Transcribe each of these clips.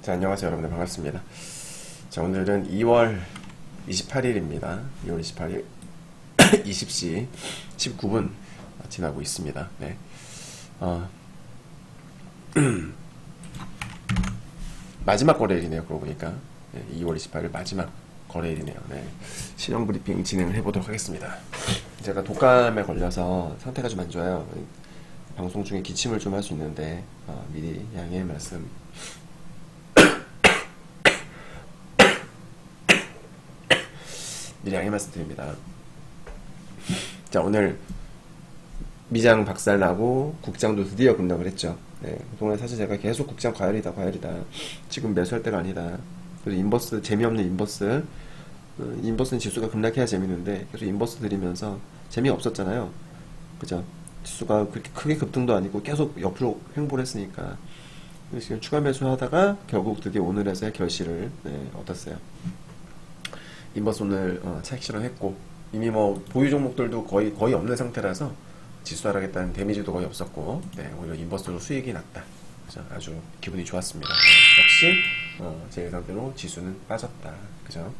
자, 안녕하세요 여러분들, 반갑습니다. 자, 오늘은 2월 28일입니다 2월 28일 20시 19분 지나고 있습니다. 네. 마지막 거래일이네요. 그러고 보니까. 네, 2월 28일 마지막 거래일이네요. 네. 신용 브리핑 진행을 해보도록 하겠습니다. 제가 독감에 걸려서 상태가 좀 안 좋아요. 방송 중에 기침을 좀 할 수 있는데 미리 양해의 말씀 미리 양해 말씀드립니다. 자, 오늘 미장 박살나고 국장도 드디어 급락을 했죠. 네, 그동안 사실 제가 계속 국장 과열이다 과열이다, 지금 매수할 때가 아니다, 그래서 인버스, 재미없는 인버스, 인버스는 지수가 급락해야 재밌는데 계속 인버스 들이면서 재미없었잖아요. 그죠? 지수가 그렇게 크게 급등도 아니고 계속 옆으로 횡보를 했으니까 지금 추가 매수하다가 결국 드디어 오늘에서의 결실을 얻었어요. 인버스 오늘 차익 실현했고, 이미 뭐 보유 종목들도 거의 없는 상태라서 지수 하락했다는 데미지도 거의 없었고, 네, 오히려 인버스로 수익이 났다. 그죠? 아주 기분이 좋았습니다. 역시 제 예상대로 지수는 빠졌다. 그죠?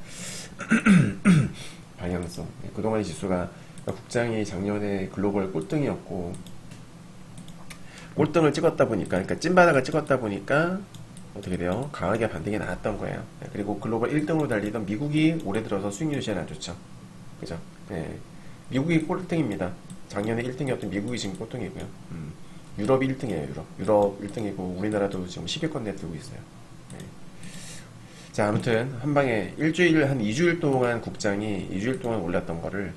방향성. 네, 그동안 지수가, 국장이 작년에 글로벌 꼴등이었고, 꼴등을 찍었다 보니까, 그러니까 찐바닥을 찍었다 보니까 어떻게 돼요? 강하게 반등이 나왔던 거예요. 네, 그리고 글로벌 1등으로 달리던 미국이 올해 들어서 수익률이 제일 안 좋죠. 그죠? 네, 미국이 꼴등입니다. 작년에 1등이었던 미국이 지금 꼴등이고요. 유럽이 1등이에요. 유럽 1등이고 우리나라도 지금 10위권 내에 들고 있어요. 네. 자, 아무튼 한방에 한 2주일 동안 국장이 2주일 동안 올랐던 거를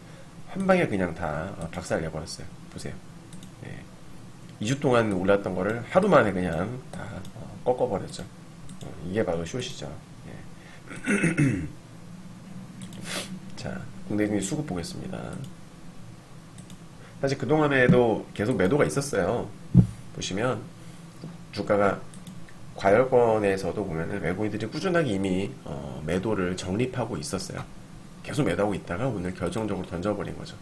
한방에 그냥 다 박살 내버렸어요. 보세요. 네. 2주 동안 올랐던 거를 하루 만에 그냥 다 꺾어버렸죠. 이게 바로 숏이죠. 예. 자, 국내 증시 수급 보겠습니다. 사실 그동안에도 계속 매도가 있었어요. 보시면 주가가 과열권에서도 보면은 외국인들이 꾸준하게 이미 매도를 정립하고 있었어요. 계속 매도하고 있다가 오늘 결정적으로 던져버린 거죠.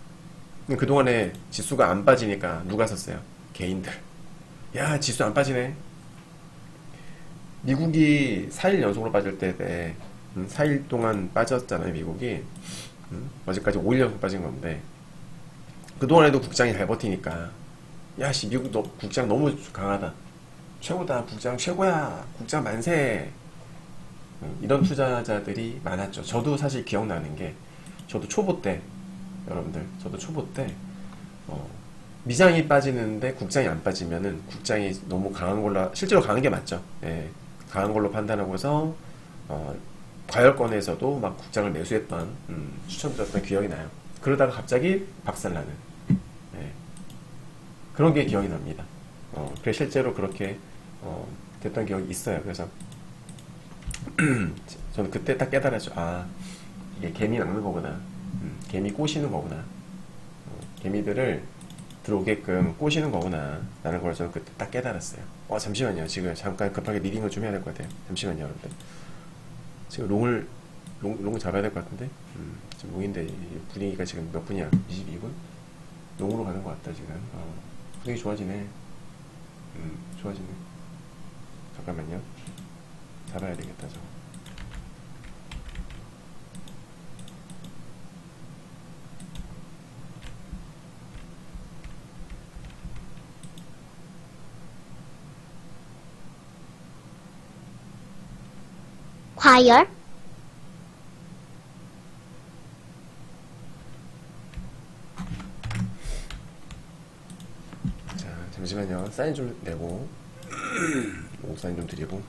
근데 그동안에 지수가 안 빠지니까 누가 샀어요? 개인들. 야, 지수 안 빠지네. 미국이 4일 연속으로 빠질 때 4일 동안 빠졌잖아요, 미국이. 어제까지 5일 연속 빠진 건데, 그동안에도 국장이 잘 버티니까, 야, 씨, 미국 국장 너무 강하다. 최고다. 국장 최고야. 국장 만세. 이런 투자자들이 많았죠. 저도 사실 기억나는 게, 저도 초보 때, 여러분들, 저도 초보 때, 미장이 빠지는데 국장이 안 빠지면은 국장이 너무 강한 걸로, 실제로 강한 게 맞죠. 예, 강한 걸로 판단하고 해서 과열권에서도 막 국장을 매수했던, 추천드렸던 기억이 나요. 그러다가 갑자기 박살나는, 예, 그런 게 기억이 납니다. 그래, 실제로 그렇게 됐던 기억이 있어요. 그래서 저는 그때 딱 깨달았죠. 아, 이게 개미 낚는 거구나. 개미 꼬시는 거구나. 개미들을 들어오게끔 꼬시는 거구나 라는 걸 저는 그때 딱 깨달았어요. 잠시만요. 지금 잠깐 급하게 리딩을 좀 해야 될 것 같아요. 잠시만요, 여러분들. 지금 롱을 잡아야 될 것 같은데, 지금 롱인데 분위기가 지금 몇 분이야? 22분? 롱으로 가는 것 같다 지금. 분위기 좋아지네. 좋아지네. 잠깐만요. 잡아야 되겠다 저거. 과열? 자, 잠시만요. 사인 좀 내고, 오, 사인 좀 드리고.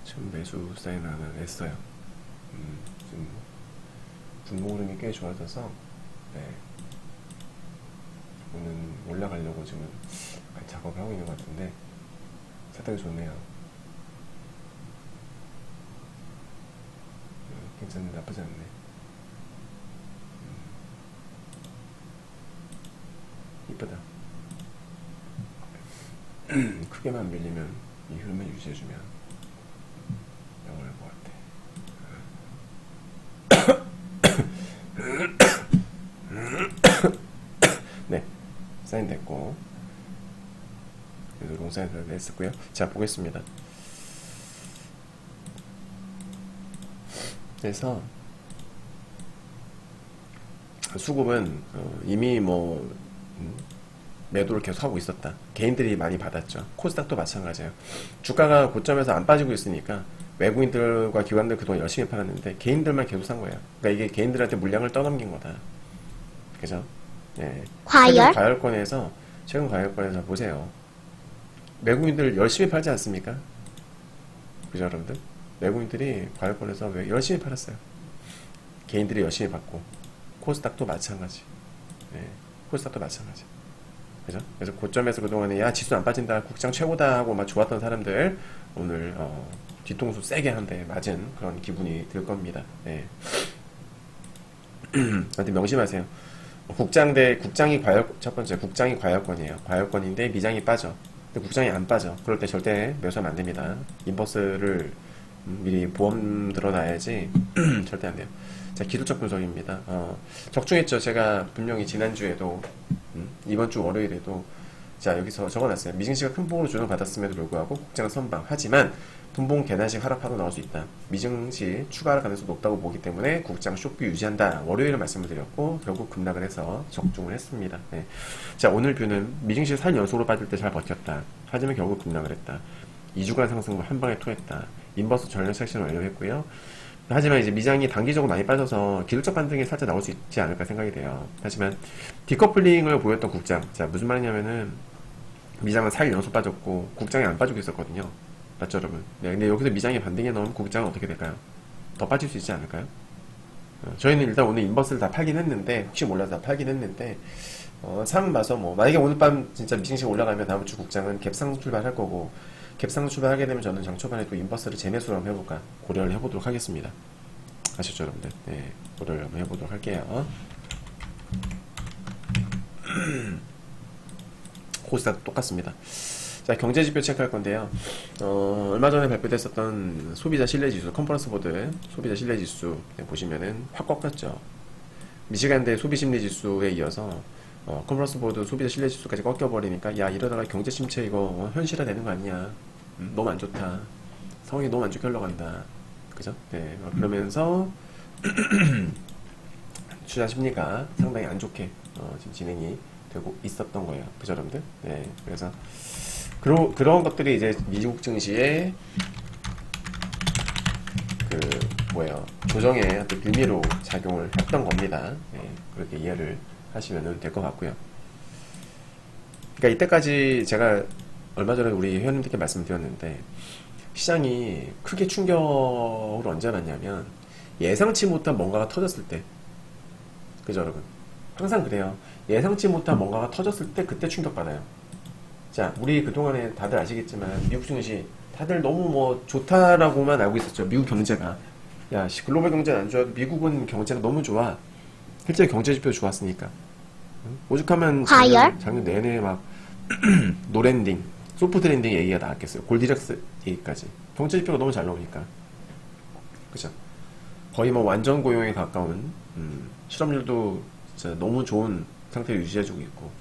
지금 매수 사인 하나 냈어요. 지금 분봉 흐름이 꽤 좋아져서, 네, 오늘 올라가려고 지금 작업을 하고 있는 것 같은데, 세탁이 좋네요. 괜찮네. 나쁘지 않네. 이쁘다. 크게만 밀리면 이 흐름을 유지해주면 영원할 것 같아. 네, 사인 됐고 롱사인 했었고요. 자, 보겠습니다. 그래서 수급은 이미 매도를 계속 하고 있었다. 개인들이 많이 받았죠. 코스닥도 마찬가지예요. 주가가 고점에서 안 빠지고 있으니까 외국인들과 기관들 그동안 열심히 팔았는데 개인들만 계속 산 거예요. 그러니까 이게 개인들한테 물량을 떠넘긴 거다. 그죠? 네. 과열? 최근 과열권에서 보세요. 외국인들 열심히 팔지 않습니까? 그죠, 여러분들? 외국인들이 과열권에서 왜 열심히 팔았어요. 개인들이 열심히 받고 코스닥도 마찬가지. 네. 코스닥도 마찬가지. 그죠? 그래서 고점에서 그동안에 야 지수 안 빠진다, 국장 최고다 하고 막 좋았던 사람들 오늘 뒤통수 세게 한 대 맞은 그런 기분이 들 겁니다. 네. 근데 명심하세요. 첫 번째 국장이 과열권이에요. 과열권인데 미장이 빠져. 근데 국장이 안 빠져. 그럴 때 절대 매수하면 안 됩니다. 인버스를 미리 보험 들어놔야지 절대 안 돼요. 자, 기술적 분석입니다. 적중했죠. 제가 분명히 지난주에도 이번 주 월요일에도 자, 여기서 적어놨어요. 미증시가 큰 폭으로 조정받았음에도 불구하고 국장 선방. 하지만 분봉 계단식 하락파도 나올 수 있다. 미증시 추가 하락 가능성이 높다고 보기 때문에 국장 쇼크 유지한다. 월요일에 말씀을 드렸고 결국 급락을 해서 적중을 했습니다. 네. 자, 오늘 뷰는 미증시 4일 연속으로 빠질 때 잘 버텼다. 하지만 결국 급락을 했다. 2주간 상승을 한 방에 토했다. 인버스 전력 섹션을 완료했고요. 하지만 이제 미장이 단기적으로 많이 빠져서 기술적 반등이 살짝 나올 수 있지 않을까 생각이 돼요. 하지만 디커플링을 보였던 국장. 자, 무슨 말이냐면은 미장은 4일 연속 빠졌고 국장이 안 빠지고 있었거든요. 맞죠, 여러분? 네, 근데 여기서 미장이 반등해 넣으면 국장은 어떻게 될까요? 더 빠질 수 있지 않을까요? 저희는 일단 오늘 인버스를 다 팔긴 했는데, 혹시 몰라서 다 팔긴 했는데, 상황 봐서 만약에 오늘 밤 진짜 미증시 올라가면 다음 주 국장은 갭상 출발할 거고, 갭상 출발하게 되면 저는 장 초반에 또 인버스를 재매수로 한번 해볼까 고려를 해보도록 하겠습니다. 아셨죠, 여러분들? 네, 고려를 한번 해보도록 할게요. 코스닥도 똑같습니다. 자, 경제지표 체크할 건데요. 얼마 전에 발표됐었던 소비자 신뢰지수, 컨퍼런스 보드 소비자 신뢰지수 보시면은 확 꺾였죠. 미시간대 소비심리지수에 이어서 컨퍼런스 보드 소비자 신뢰지수까지 꺾여버리니까 야, 이러다가 경제 침체 이거 현실화 되는 거 아니냐. 너무 안 좋다. 상황이 너무 안 좋게 흘러간다. 그죠? 네, 그러면서 투자 심리가 상당히 안 좋게 지금 진행이 되고 있었던 거예요. 그죠, 여러분들? 네, 그래서 그런 것들이 이제 미국 증시의 조정의 어떤 묘미로 작용을 했던 겁니다. 네, 그렇게 이해를 하시면 될 것 같고요. 그러니까 이때까지 제가 얼마 전에 우리 회원님들께 말씀드렸는데 시장이 크게 충격을 언제 받냐면 예상치 못한 뭔가가 터졌을 때. 그죠, 여러분? 항상 그래요. 예상치 못한 뭔가가 터졌을 때 그때 충격받아요. 자, 우리 그동안에 다들 아시겠지만 미국 증시 다들 너무 좋다라고만 알고 있었죠. 미국 경제가. 야, 글로벌 경제는 안 좋아도 미국은 경제가 너무 좋아. 실제 경제지표 좋았으니까. 오죽하면 작년 내내 막 노랜딩, 소프트 랜딩 얘기가 나왔겠어요. 골디락스 얘기까지. 경제지표가 너무 잘 나오니까. 그죠? 거의 완전 고용에 가까운 실업률도 진짜 너무 좋은 상태를 유지해주고 있고.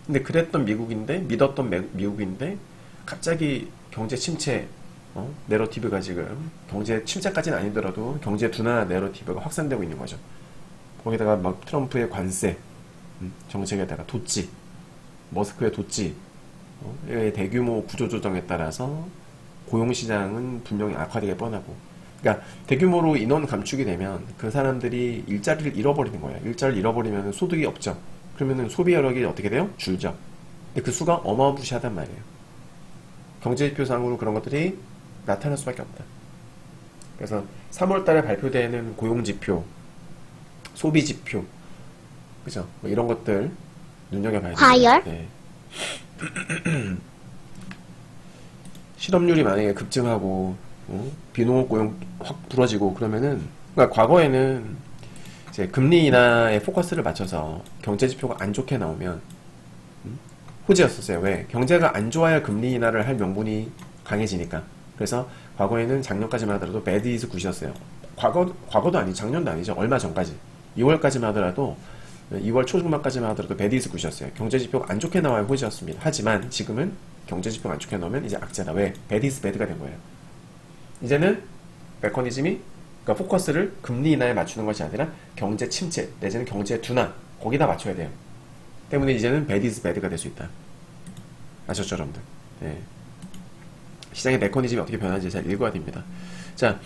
근데 그랬던 믿었던 미국인데 갑자기 경제 침체 내러티브가 지금 경제 침체까지는 아니더라도 경제 둔화 내러티브가 확산되고 있는 거죠. 거기다가 막 트럼프의 관세 정책에다가 도찌, 머스크의 도찌 대규모 구조조정에 따라서 고용시장은 분명히 악화되게 뻔하고, 그러니까 대규모로 인원 감축이 되면 그 사람들이 일자리를 잃어버리는 거예요. 일자리를 잃어버리면 소득이 없죠. 그러면은 소비 여력이 어떻게 돼요? 줄죠. 근데 그 수가 어마무시하단 말이에요. 경제지표상으로 그런 것들이 나타날 수밖에 없다. 그래서 3월달에 발표되는 고용지표, 소비지표, 그죠? 이런 것들 눈여겨봐야 돼요. 과열? 네. 실업률이 만약에 급증하고 비농업 고용 확 부러지고 그러면은, 그러니까 과거에는 이제 금리 인하에 포커스를 맞춰서 경제 지표가 안 좋게 나오면 호재였었어요. 왜? 경제가 안 좋아야 금리 인하를 할 명분이 강해지니까. 그래서 과거에는 작년까지만 하더라도 배드 이즈 굿이었어요. 과거도 아니죠. 작년도 아니죠. 얼마 전까지. 2월까지만 하더라도 2월 초중반까지만 하더라도 배드 이즈 굿이었어요. 경제지표가 안 좋게 나와야 호재였습니다. 하지만 지금은 경제지표가 안 좋게 나오면 이제 악재다. 왜? 배드 이즈 배드가 된 거예요. 이제는 메커니즘이 그러니까 포커스를 금리 인하에 맞추는 것이 아니라 경제 침체 내지는 경제 둔화 거기다 맞춰야 돼요. 때문에 이제는 배드 이즈 배드가 될 수 있다. 아셨죠, 여러분들? 네. 시장의 메커니즘이 어떻게 변하는지 잘 읽어야 됩니다. 자,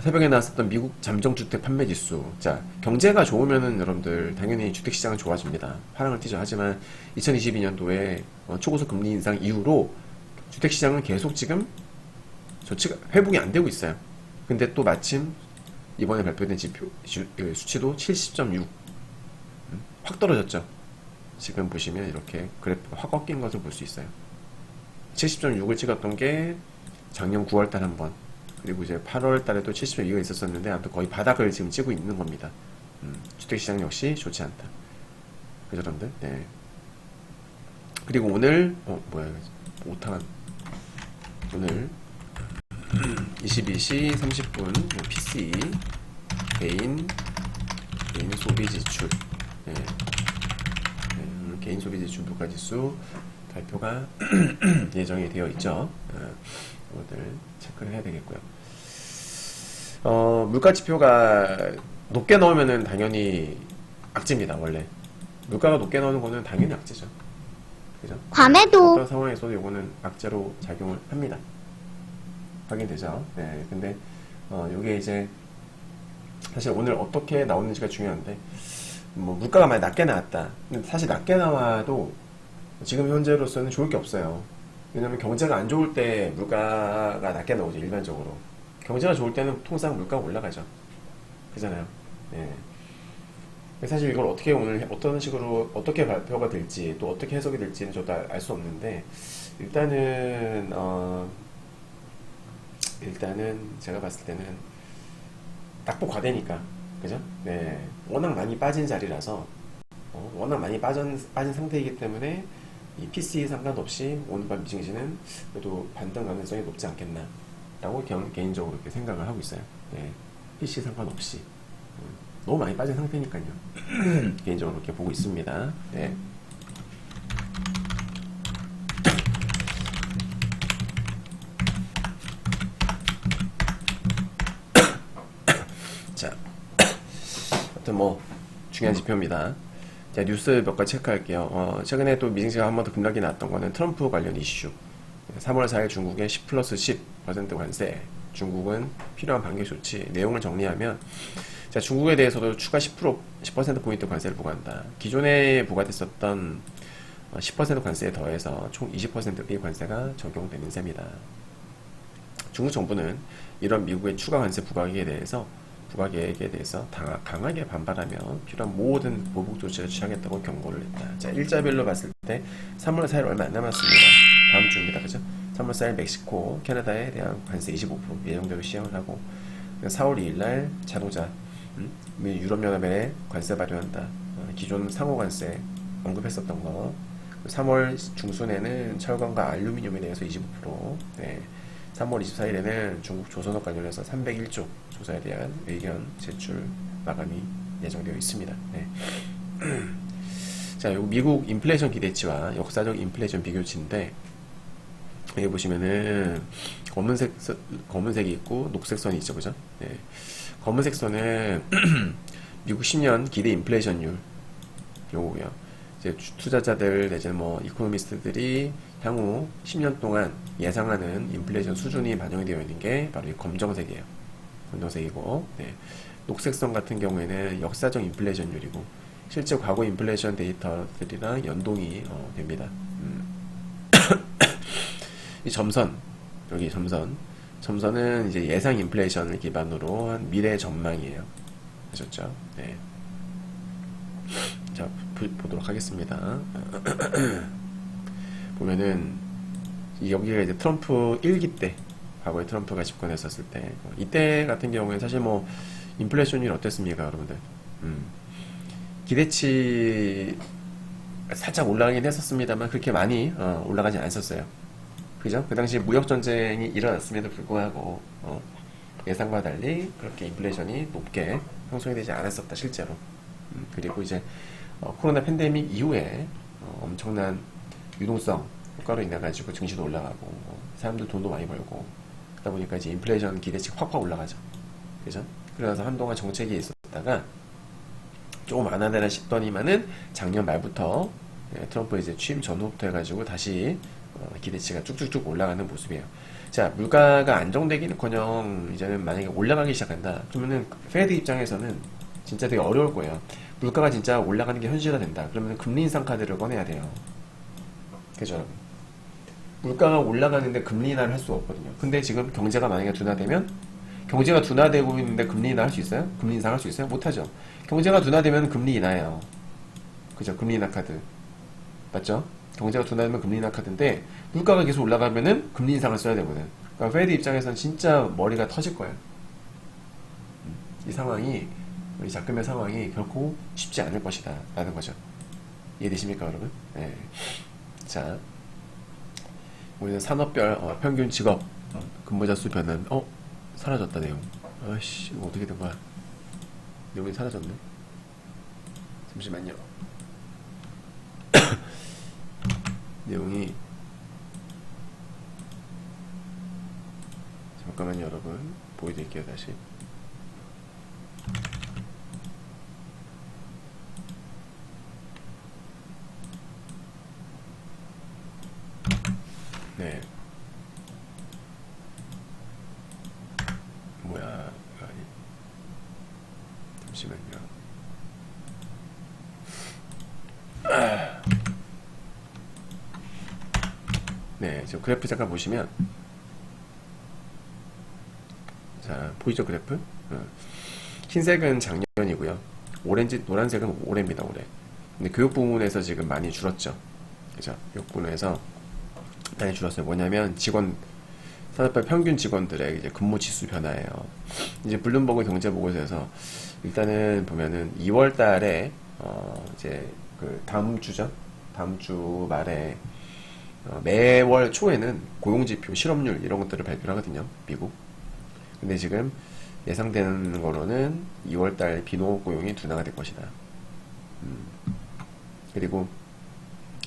새벽에 나왔었던 미국 잠정주택 판매 지수. 자, 경제가 좋으면은 여러분들 당연히 주택시장은 좋아집니다. 파랑을 튀죠. 하지만 2022년도에 초고속 금리 인상 이후로 주택시장은 계속 지금 조치가 회복이 안 되고 있어요. 근데 또 마침 이번에 발표된 수치도 70.6 확 떨어졌죠. 지금 보시면 이렇게 그래프가 확 꺾인 것을 볼 수 있어요. 70.6을 찍었던 게 작년 9월달 한 번, 그리고 이제 8월달에도 70.2가 있었었는데 아무튼 거의 바닥을 지금 찍고 있는 겁니다. 주택시장 역시 좋지 않다. 그죠, 여러분들? 네. 그리고 오늘 뭐야 오타가 오늘 22시 30분 PC 개인 소비 지출 개인 소비 지출 물가지수 발표가 예정이 되어 있죠. 이것들 체크를 해야 되겠고요. 물가 지표가 높게 나오면은 당연히 악재입니다. 원래 물가가 높게 나오는 거는 당연히 악재죠. 그죠? 밤에도 어떤 상황에서도 이거는 악재로 작용을 합니다. 확인되죠? 네. 근데 이게 이제 사실 오늘 어떻게 나오는지가 중요한데 뭐 물가가 많이 낮게 나왔다. 근데 사실 낮게 나와도 지금 현재로서는 좋을 게 없어요. 왜냐면 경제가 안 좋을 때 물가가 낮게 나오죠. 일반적으로. 경제가 좋을 때는 통상 물가가 올라가죠. 그잖아요. 네. 사실 이걸 어떻게 오늘 어떤 식으로 어떻게 발표가 될지 또 어떻게 해석이 될지는 저도 알 수 없는데 일단은 제가 봤을 때는 낙폭 과대니까 그죠? 네. 워낙 많이 빠진 자리라서 워낙 많이 빠진 상태이기 때문에 이 PC 상관없이 오늘 밤 미증시는 그래도 반등 가능성이 높지 않겠나 라고 개인적으로 이렇게 생각을 하고 있어요. 네. PC 상관없이 너무 많이 빠진 상태니까요. 개인적으로 이렇게 보고 있습니다. 네. 자, 아무튼 뭐 중요한 지표입니다. 자, 뉴스 몇 가지 체크할게요. 최근에 또 미증시가 한 번 더 급락이 났던 거는 트럼프 관련 이슈. 3월 4일 중국의 10 플러스 10% 관세. 중국은 필요한 반격 조치. 내용을 정리하면 자, 중국에 대해서도 추가 10%포인트 관세를 부과한다. 기존에 부과됐었던 10% 관세에 더해서 총 20%의 관세가 적용되는 셈이다. 중국 정부는 이런 미국의 추가 관세 부과 계획에 대해서 강하게 반발하며 필요한 모든 보복 조치를 취하겠다고 경고를 했다. 자, 일자별로 봤을 때 3월 4일 얼마 안 남았습니다. 다음 주입니다. 그죠? 3월 4일 멕시코, 캐나다에 대한 관세 25% 예정대로 시행을 하고 4월 2일 날 자동차 유럽연합에 관세 발효한다. 기존 상호 관세 언급했었던 거. 3월 중순에는 철강과 알루미늄에 대해서 25%. 네. 3월 24일에는 중국 조선업 관련해서 301조 조사에 대한 의견 제출 마감이 예정되어 있습니다. 네. 자, 요 미국 인플레이션 기대치와 역사적 인플레이션 비교치인데 여기 보시면은 검은색이 있고 녹색 선이 있죠, 그죠? 네. 검은색 선은 미국 10년 기대 인플레이션율 요거고요. 이제 투자자들 내지는 뭐 이코노미스트들이 향후 10년 동안 예상하는 인플레이션 수준이 반영이 되어 있는 게 바로 이 검정색이에요. 검정색이고, 네. 녹색선 같은 경우에는 역사적 인플레이션율이고 실제 과거 인플레이션 데이터들이랑 연동이 됩니다. 이 점선, 여기 점선은 이제 예상 인플레이션을 기반으로 한 미래 전망이에요. 아셨죠? 네. 자, 보도록 하겠습니다. 보면은 여기가 이제 트럼프 1기 때, 과거에 트럼프가 집권했었을 때, 이때 같은 경우에 사실 뭐 인플레이션율이 어땠습니까, 여러분들? 기대치 살짝 올라가긴 했었습니다만 그렇게 많이 올라가지 않았었어요. 그죠? 그 당시 무역 전쟁이 일어났음에도 불구하고 예상과 달리 그렇게 인플레이션이 높게 형성이 되지 않았었다 실제로. 그리고 이제 코로나 팬데믹 이후에 엄청난 유동성 효과로 인해 가지고 증시도 올라가고 사람들 돈도 많이 벌고 그러다 보니까 이제 인플레이션 기대치가 확확 올라가죠. 그죠? 그래서 한동안 정책이 있었다가 조금 완화되나 싶더니만은 작년 말부터 트럼프 이제 취임 전후부터 해가지고 다시 기대치가 쭉쭉쭉 올라가는 모습이에요. 자, 물가가 안정되기는커녕 이제는 만약에 올라가기 시작한다. 그러면은 페드 입장에서는 진짜 되게 어려울 거예요. 물가가 진짜 올라가는 게 현실화된다. 그러면 금리 인상 카드를 꺼내야 돼요. 그죠? 물가가 올라가는데 금리 인하를 할 수가 없거든요. 근데 지금 경제가 만약에 둔화되면 경제가 둔화되고 있는데 금리 인하 할 수 있어요? 금리 인상 할 수 있어요? 못하죠. 경제가 둔화되면 금리 인하예요. 그죠? 금리 인하 카드. 맞죠? 경제가 둔화되면 금리 인하 카드인데 물가가 계속 올라가면은 금리 인상을 써야 되거든. 그러니까 페드 입장에서는 진짜 머리가 터질 거예요. 이 상황이 우리 작금의 상황이 결코 쉽지 않을 것이다 라는 거죠. 이해되십니까 여러분? 네. 자, 우리는 산업별 평균 직업 근무자 수 변은 사라졌다 내용. 아이씨 이거 어떻게 된 거야? 내용이 사라졌네. 잠시만요. 내용이 잠깐만요 여러분 보여드릴게요 다시. 네. 뭐야 이거 아니 잠시만요. 네, 저 그래프 잠깐 보시면 자 보이죠 그래프? 흰색은 작년이고요. 오렌지 노란색은 올해입니다 올해. 근데 교육 부문에서 지금 많이 줄었죠. 그죠? 교육 부문에서 많이 줄었어요. 뭐냐면 직원 산업별 평균 직원들의 이제 근무 지수 변화예요. 이제 블룸버그 경제보고서에서 일단은 보면은 2월 달에 이제 그 다음 주죠. 다음 주 말에 매월 초에는 고용지표, 실업률 이런 것들을 발표를 하거든요. 미국. 근데 지금 예상되는 거로는 2월달 비농업 고용이 둔화가 될 것이다. 그리고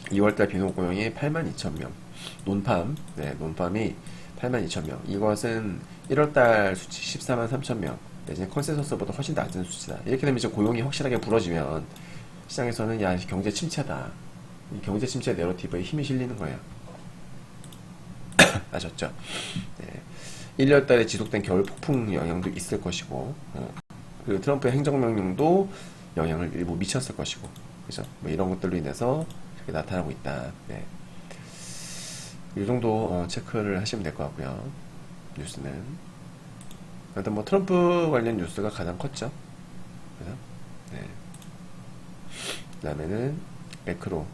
2월달 비농업 고용이 82,000명. 논팜, 네, 논팜이 82,000명. 이것은 1월달 수치 143,000명. 내지는 컨센서스보다 훨씬 낮은 수치다. 이렇게 되면 이제 고용이 확실하게 불어지면 시장에서는 야 경제 침체다. 이 경제 침체 내러티브에 힘이 실리는 거예요. 아셨죠? 네. 1월달에 지속된 겨울 폭풍 영향도 있을 것이고, 그리고 트럼프의 행정명령도 영향을 일부 미쳤을 것이고, 그죠? 뭐 이런 것들로 인해서 이렇게 나타나고 있다. 네. 이 정도 체크를 하시면 될 것 같고요. 뉴스는. 일단 뭐 트럼프 관련 뉴스가 가장 컸죠. 그죠? 네. 그 다음에는 매크로.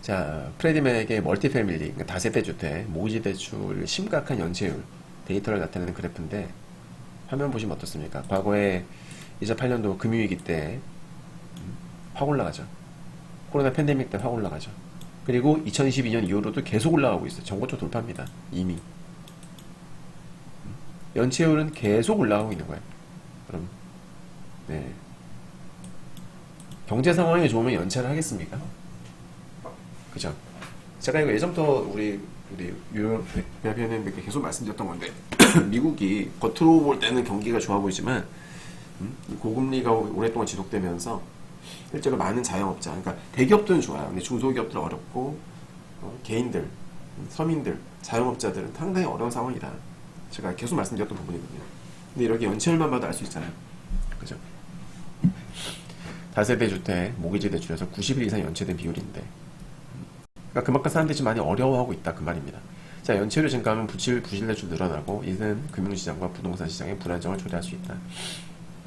자, 프레디맥의 멀티패밀리, 그러니까 다세대 주택, 모기지 대출 심각한 연체율 데이터를 나타내는 그래프인데 화면 보시면 어떻습니까? 과거에 2008년도 금융위기 때 확 올라가죠. 코로나 팬데믹 때 확 올라가죠. 그리고 2022년 이후로도 계속 올라가고 있어요. 전고점 돌파입니다. 이미. 연체율은 계속 올라가고 있는 거예요. 그럼 네. 경제 상황이 좋으면 연체를 하겠습니까? 그죠? 제가 이거 예전부터 우리 유럽 대변인들께 계속 말씀드렸던 건데 미국이 겉으로 볼 때는 경기가 좋아 보이지만 고금리가 오랫동안 지속되면서 실제로 많은 자영업자, 그러니까 대기업들은 좋아요. 근데 중소기업들은 어렵고 개인들, 서민들, 자영업자들은 상당히 어려운 상황이다. 제가 계속 말씀드렸던 부분이거든요. 근데 이렇게 연체율만 봐도 알 수 있잖아요. 그죠? 다세대 주택, 모기지 대출에서 90일 이상 연체된 비율인데 그러니까 그만큼 사람들이 좀 많이 어려워하고 있다 그 말입니다. 자, 연체율이 증가하면 부실 대출 늘어나고 이는 금융시장과 부동산 시장의 불안정을 초래할 수 있다.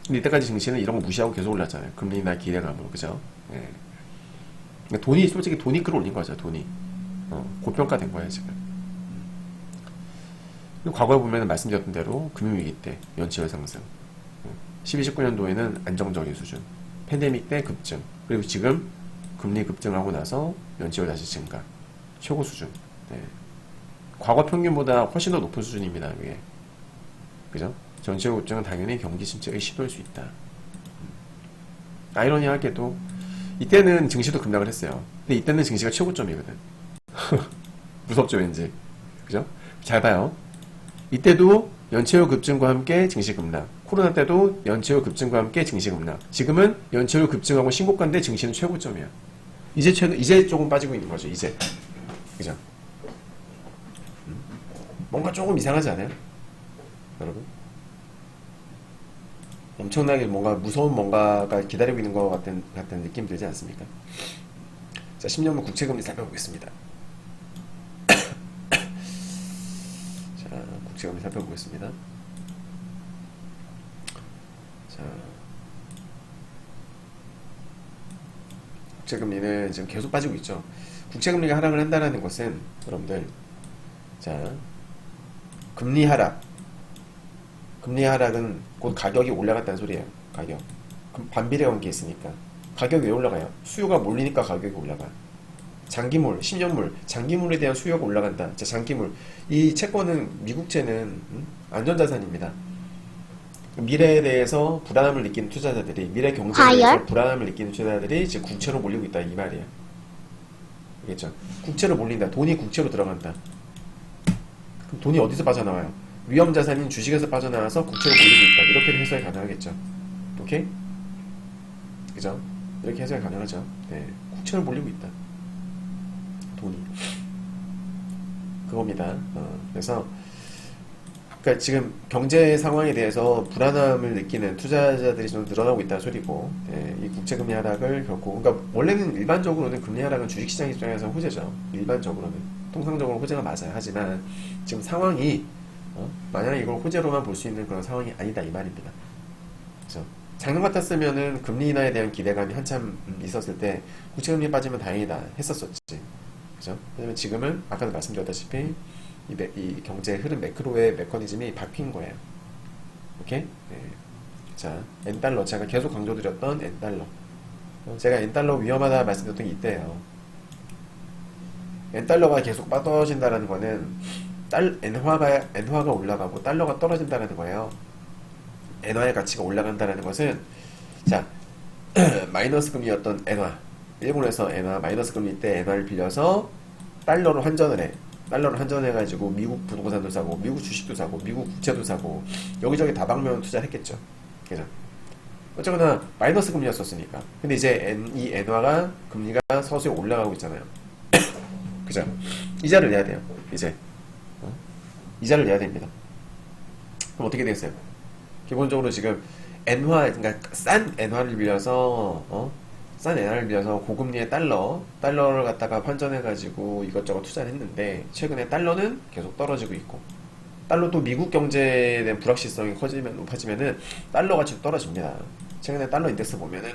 근데 이때까지 증시는 이런 거 무시하고 계속 올랐잖아요. 금리나 기대감으로, 그죠? 예. 그러니까 솔직히 돈이 끌어올린 거죠, 돈이. 고평가된 거예요, 지금. 그리고 과거에 보면 말씀드렸던 대로 금융위기 때 연체율 상승. 12, 19년도에는 안정적인 수준. 팬데믹 때 급증. 그리고 지금 금리 급증하고 나서 연체율 다시 증가. 최고 수준. 네. 과거 평균보다 훨씬 더 높은 수준입니다. 이게. 그죠? 전체율 급증은 당연히 경기 침체의 시도일 수 있다. 아이러니하게도 이때는 증시도 급락을 했어요. 근데 이때는 증시가 최고점이거든. 무섭죠, 왠지. 그죠? 잘 봐요. 이때도 연체율 급증과 함께 증시 급락. 코로나 때도 연체율 급증과 함께 증시 급락. 지금은 연체율 급증하고 신고가인데 증시는 최고점이야. 이제 조금 빠지고 있는 거죠, 이제. 그죠? 뭔가 조금 이상하지 않아요? 여러분? 엄청나게 뭔가 무서운 뭔가가 기다리고 있는 것 같은 느낌 들지 않습니까? 자, 10년물 국채금리 살펴보겠습니다. 자, 국채금리 살펴보겠습니다. 자, 국채금리는 지금 계속 빠지고 있죠. 국채금리가 하락을 한다는 것은 여러분들, 자, 금리 하락은 곧 가격이 올라갔다는 소리예요. 가격. 그럼 반비례 관계 있으니까. 가격이 왜 올라가요? 수요가 몰리니까 가격이 올라가. 장기물, 10년물, 장기물에 대한 수요가 올라간다. 자, 장기물. 이 채권은, 미국채는 안전자산입니다. 미래에 대해서 불안함을 느끼는 투자자들이, 미래 경제에 대해서 불안함을 느끼는 투자자들이 지금 국채로 몰리고 있다. 이 말이에요. 알겠죠? 국채로 몰린다. 돈이 국채로 들어간다. 그럼 돈이 어디서 빠져나와요? 위험자산인 주식에서 빠져나와서 국채로 몰리고 있다. 이렇게 해석이 가능하겠죠. 오케이? 그죠? 이렇게 해석이 가능하죠. 네. 국채로 몰리고 있다. 돈이. 그겁니다. 그래서, 그러니까 지금 경제 상황에 대해서 불안함을 느끼는 투자자들이 좀 늘어나고 있다는 소리고, 네. 이 국채금리 하락을 결코, 그러니까 원래는 일반적으로는 금리 하락은 주식시장 입장에서 호재죠. 일반적으로는. 통상적으로 호재가 맞아요. 하지만 지금 상황이 만약에 이걸 호재로만 볼 수 있는 그런 상황이 아니다 이 말입니다. 그렇죠? 작년 같았으면은 금리 인하에 대한 기대감이 한참 있었을 때 국채금리 빠지면 다행이다 했었었지. 그죠? 왜냐면 지금은 아까도 말씀드렸다시피 이 경제 흐름 매크로의 메커니즘이 바뀐 거예요. 오케이? 네. 자, N달러 제가 계속 강조드렸던 N달러. 제가 N달러 위험하다 말씀드렸던 게 이때예요. N달러가 계속 빠져진다는 거는 엔화가 올라가고 달러가 떨어진다는 거예요. 엔화의 가치가 올라간다는 것은, 자, 마이너스 금리였던 엔화, 일본에서 엔화 마이너스 금리 때 엔화를 빌려서 달러로 환전을 해. 달러를 환전해가지고 미국 부동산도 사고, 미국 주식도 사고, 미국 국채도 사고, 여기저기 다방면 투자를 했겠죠. 그죠? 어쨌거나 마이너스 금리였었으니까. 근데 이제 이 엔화가 금리가 서서히 올라가고 있잖아요. 그죠? 이자를 내야 돼요. 이자를 내야 됩니다. 그럼 어떻게 되겠어요? 기본적으로 지금 그러니까 싼 엔화를 빌려서 고금리의 달러를 갖다가 환전해가지고 이것저것 투자를 했는데 최근에 달러는 계속 떨어지고 있고, 달러도 미국 경제에 대한 불확실성이 높아지면은 달러 가치도 떨어집니다. 최근에 달러 인덱스 보면은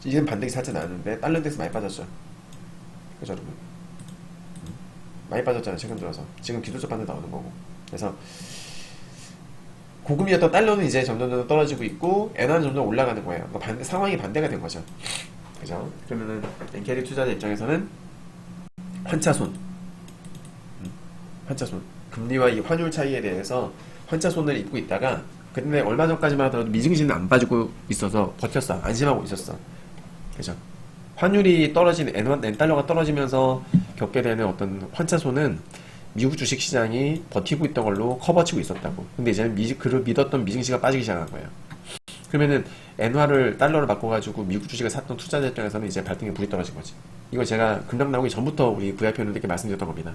이건 반등이 살짝 나왔는데 달러 인덱스 많이 빠졌죠. 그죠, 여러분? 많이 빠졌잖아요, 최근 들어서. 지금 기술적 반등 나오는 거고. 그래서 고금리였던 달러는 이제 점점 떨어지고 있고 엔화는 점점 올라가는 거예요. 그러니까 상황이 반대가 된 거죠. 그죠? 그러면은 엔캐리 투자자 입장에서는 환차손, 금리와 이 환율 차이에 대해서 환차손을 입고 있다가, 근데 얼마 전까지만 하더라도 미증시는 안 빠지고 있어서 버텼어. 안심하고 있었어. 그죠? 환율이 엔달러가 떨어지면서 겪게 되는 어떤 환차손은 미국 주식 시장이 버티고 있던 걸로 커버치고 있었다고. 근데 이제는 그를 믿었던 미증시가 빠지기 시작한 거예요. 그러면은 엔화를 달러를 바꿔가지고 미국 주식을 샀던 투자자 입장에서는 이제 발등에 불이 떨어진 거지. 이거 제가 급락 나오기 전부터 우리 VIP분들께 말씀드렸던 겁니다.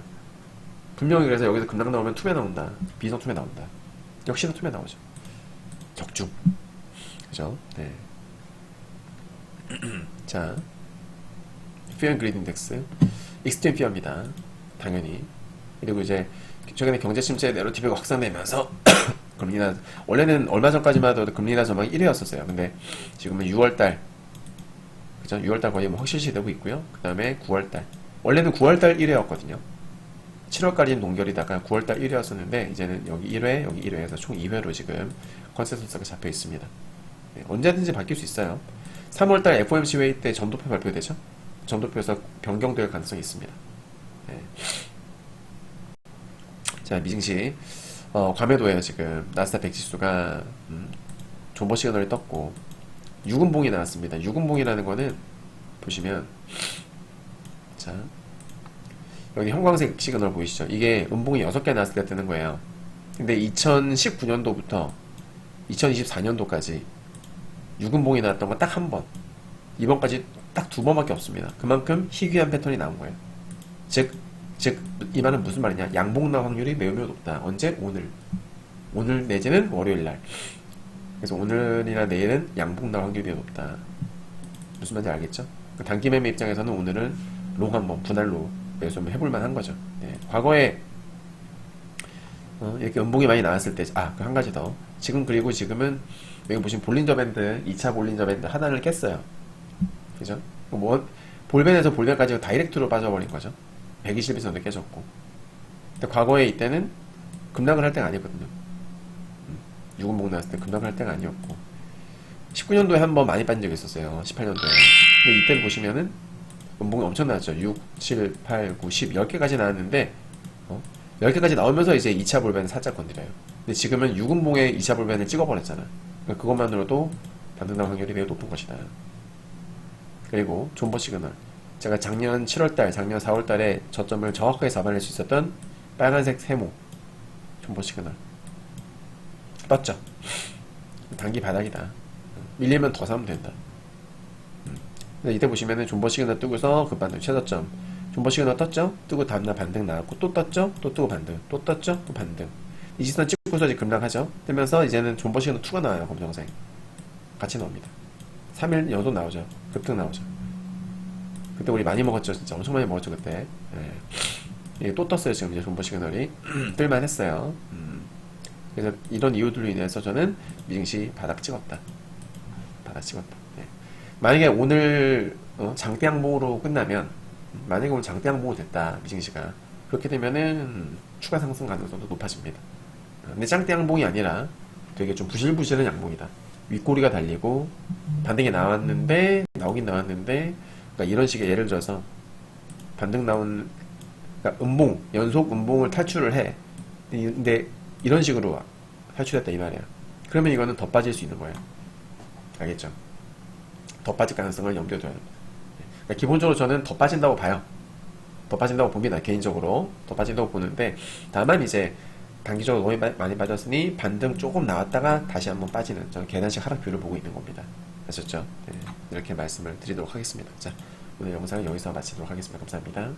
분명히 그래서 여기서 급락 나오면 투매 나온다. 비성 투매 나온다. 역시나 투매 나오죠. 적중. 그죠? 네. 자, Fear and Greed Index, 익스트림 피어입니다. 당연히. 그리고 이제 최근에 경제 침체의 내러티브가 확산되면서 금리 인하, 원래는 얼마 전까지만 해도 금리 인하 전망이 1회였었어요. 근데 지금은 6월달, 그죠? 6월달 거의 뭐 확실시 되고 있고요. 그 다음에 9월달. 원래는 9월달 1회였거든요. 7월까지는 동결이다가 9월달 1회였었는데, 이제는 여기 1회, 여기 1회에서 총 2회로 지금 컨센서스가 잡혀 있습니다. 네, 언제든지 바뀔 수 있어요. 3월달 FOMC 회의 때 점도표 발표되죠? 점도표에서 변경될 가능성이 있습니다. 네. 자, 미증시 과매도예요. 지금 나스닥 100 지수가 존버 시그널이 떴고 유금봉이 나왔습니다. 유금봉이라는 거는 보시면 자 여기 형광색 시그널 보이시죠? 이게 음봉이 6개 나왔을 때 뜨는 거예요. 근데 2019년도부터 2024년도까지 유금봉이 나왔던 건 딱 한 번, 이번까지 딱 2번밖에 없습니다. 그만큼 희귀한 패턴이 나온 거예요. 즉 이 말은 무슨 말이냐? 양봉 나올 확률이 매우 높다. 언제? 오늘 내지는 월요일날. 그래서 오늘이나 내일은 양봉 나올 확률이 매우 높다. 무슨 말인지 알겠죠? 단기 매매 입장에서는 오늘은 롱 한번 분할로 매수 한번 해볼만 한 거죠. 네. 과거에 이렇게 음봉이 많이 나왔을 때, 그 한 가지 더. 그리고 지금은 여기 보시면 볼린저 밴드, 2차 볼린저 밴드 하단을 깼어요. 그죠? 볼밴에서 볼밴까지 다이렉트로 빠져버린 거죠. 120일선도 깨졌고. 근데 과거에 이때는 급락을 할 때가 아니거든요. 유금봉 나왔을 때 급락을 할 때가 아니었고. 19년도에 한번 많이 빠진 적이 있었어요. 18년도에. 근데 이때는 보시면은 음봉이 엄청 나왔죠. 6, 7, 8, 9, 10, 10개까지 나왔는데 10개까지 나오면서 이제 2차 볼밴을 살짝 건드려요. 근데 지금은 6음봉에 2차 볼밴을 찍어버렸잖아. 그러니까 그것만으로도 반등 나올 확률이 매우 높은 것이다. 그리고 존버 시그널. 제가 작년 7월달, 작년 4월달에 저점을 정확하게 잡아낼 수 있었던 빨간색 세모 존버 시그널 떴죠. 단기 바닥이다. 밀리면 더 사면 된다. 근데 이때 보시면은 존버 시그널 뜨고서 급반등 최저점 존버 시그널 떴죠? 뜨고 다음날 반등 나왔고 또 떴죠? 또 뜨고 반등 또 떴죠? 또 반등 이 지선 찍고서 이제 급락하죠? 뜨면서 이제는 존버 시그널 2가 나와요. 검정색 같이 나옵니다. 3일 연속 나오죠. 급등 나오죠. 그때 우리 많이 먹었죠. 진짜 엄청 많이 먹었죠 그때. 예, 또 떴어요. 지금 이제 존버 시그널이 뜰만 했어요. 그래서 이런 이유들로 인해서 저는 미증시 바닥 찍었다. 예. 만약에 오늘 장대 항목으로 끝나면, 만약에 오늘 장대 항목이 됐다 미증시가, 그렇게 되면은 추가 상승 가능성도 높아집니다. 근데 장대 항목이 아니라 되게 좀 부실부실한 양봉이다. 윗꼬리가 달리고 반등이 나오긴 나왔는데 그러니까 이런 식의, 예를 들어서 반등 나온, 그러니까 연속 음봉을 탈출을 해. 근데 이런 식으로 탈출했다 이 말이야. 그러면 이거는 더 빠질 수 있는 거예요. 알겠죠? 더 빠질 가능성을 염두에 둬야 됩니다. 그러니까 기본적으로 저는 더 빠진다고 봐요. 더 빠진다고 봅니다. 개인적으로 더 빠진다고 보는데, 다만 이제 단기적으로 너무 많이 빠졌으니 반등 조금 나왔다가 다시 한번 빠지는, 저는 계단식 하락뷰를 보고 있는 겁니다. 아셨죠? 네, 이렇게 말씀을 드리도록 하겠습니다. 자, 오늘 영상은 여기서 마치도록 하겠습니다. 감사합니다.